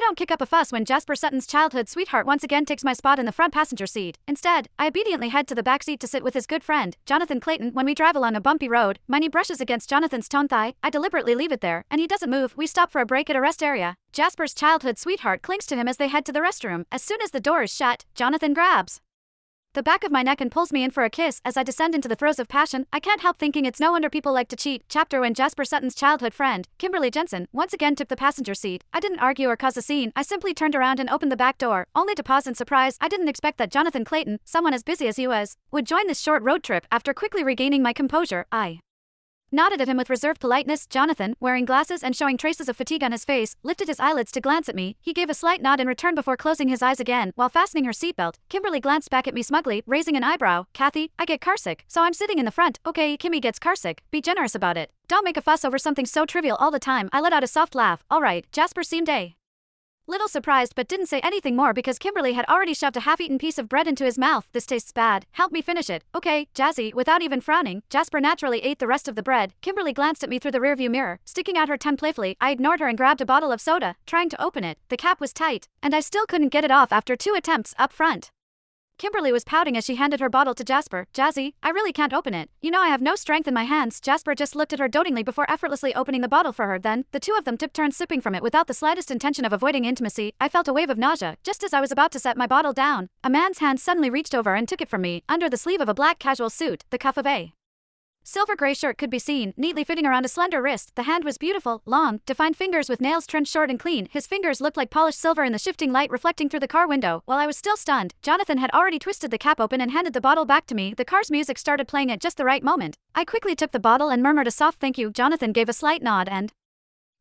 don't kick up a fuss when Jasper Sutton's childhood sweetheart once again takes my spot in the front passenger seat. Instead, I obediently head to the back seat to sit with his good friend, Jonathan Clayton. When we drive along a bumpy road, my knee brushes against Jonathan's toned thigh. I deliberately leave it there, and he doesn't move. We stop for a break at a rest area. Jasper's childhood sweetheart clings to him as they head to the restroom. As soon as the door is shut, Jonathan grabs the back of my neck and pulls me in for a kiss. As I descend into the throes of passion, I can't help thinking it's no wonder people like to cheat. Chapter when Jasper Sutton's childhood friend, Kimberly Jensen, once again took the passenger seat. I didn't argue or cause a scene. I simply turned around and opened the back door, only to pause in surprise. I didn't expect that Jonathan Clayton, someone as busy as he was, would join this short road trip. After quickly regaining my composure, I nodded at him with reserved politeness. Jonathan, wearing glasses and showing traces of fatigue on his face, lifted his eyelids to glance at me. He gave a slight nod in return before closing his eyes again. While fastening her seatbelt, Kimberly glanced back at me smugly, raising an eyebrow. Kathy, I get carsick, so I'm sitting in the front. Okay, Kimmy gets carsick. Be generous about it. Don't make a fuss over something so trivial all the time. I let out a soft laugh. Alright, Jasper seemed a little surprised but didn't say anything more because Kimberly had already shoved a half-eaten piece of bread into his mouth. This tastes bad. Help me finish it. Okay, Jazzy. Without even frowning, Jasper naturally ate the rest of the bread. Kimberly glanced at me through the rearview mirror, sticking out her tongue playfully. I ignored her and grabbed a bottle of soda, trying to open it. The cap was tight, and I still couldn't get it off after 2 attempts up front. Kimberly was pouting as she handed her bottle to Jasper. Jazzy, I really can't open it. You know I have no strength in my hands. Jasper just looked at her dotingly before effortlessly opening the bottle for her. Then, the two of them took turns sipping from it without the slightest intention of avoiding intimacy. I felt a wave of nausea. Just as I was about to set my bottle down, a man's hand suddenly reached over and took it from me. Under the sleeve of a black casual suit, the cuff of a silver-gray shirt could be seen, neatly fitting around a slender wrist. The hand was beautiful, long, defined fingers with nails trimmed short and clean. His fingers looked like polished silver in the shifting light reflecting through the car window. While I was still stunned, Jonathan had already twisted the cap open and handed the bottle back to me. The car's music started playing at just the right moment. I quickly took the bottle and murmured a soft thank you. Jonathan gave a slight nod and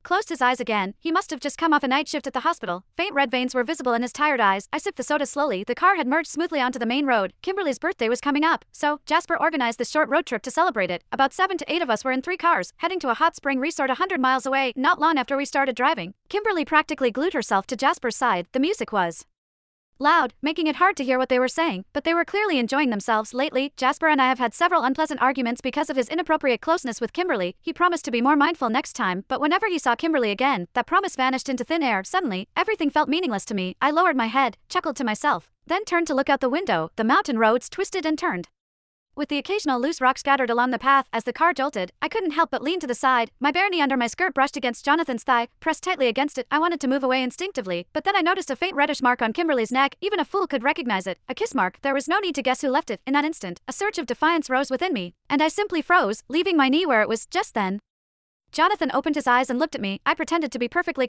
closed his eyes again. He must have just come off a night shift at the hospital. Faint red veins were visible in his tired eyes. I sipped the soda slowly. The car had merged smoothly onto the main road. Kimberly's birthday was coming up, so Jasper organized this short road trip to celebrate it. About 7 to 8 of us were in 3 cars, heading to a hot spring resort 100 miles away. Not long after we started driving, Kimberly practically glued herself to Jasper's side. The music was loud, making it hard to hear what they were saying, but they were clearly enjoying themselves. Lately, Jasper and I have had several unpleasant arguments because of his inappropriate closeness with Kimberly. He promised to be more mindful next time, but whenever he saw Kimberly again, that promise vanished into thin air. Suddenly, everything felt meaningless to me. I lowered my head, chuckled to myself, then turned to look out the window. The mountain roads twisted and turned, with the occasional loose rock scattered along the path. As the car jolted, I couldn't help but lean to the side. My bare knee under my skirt brushed against Jonathan's thigh, pressed tightly against it. I wanted to move away instinctively, but then I noticed a faint reddish mark on Kimberly's neck. Even a fool could recognize it. A kiss mark. There was no need to guess who left it. In that instant, a surge of defiance rose within me, and I simply froze, leaving my knee where it was. Just then, Jonathan opened his eyes and looked at me. I pretended to be perfectly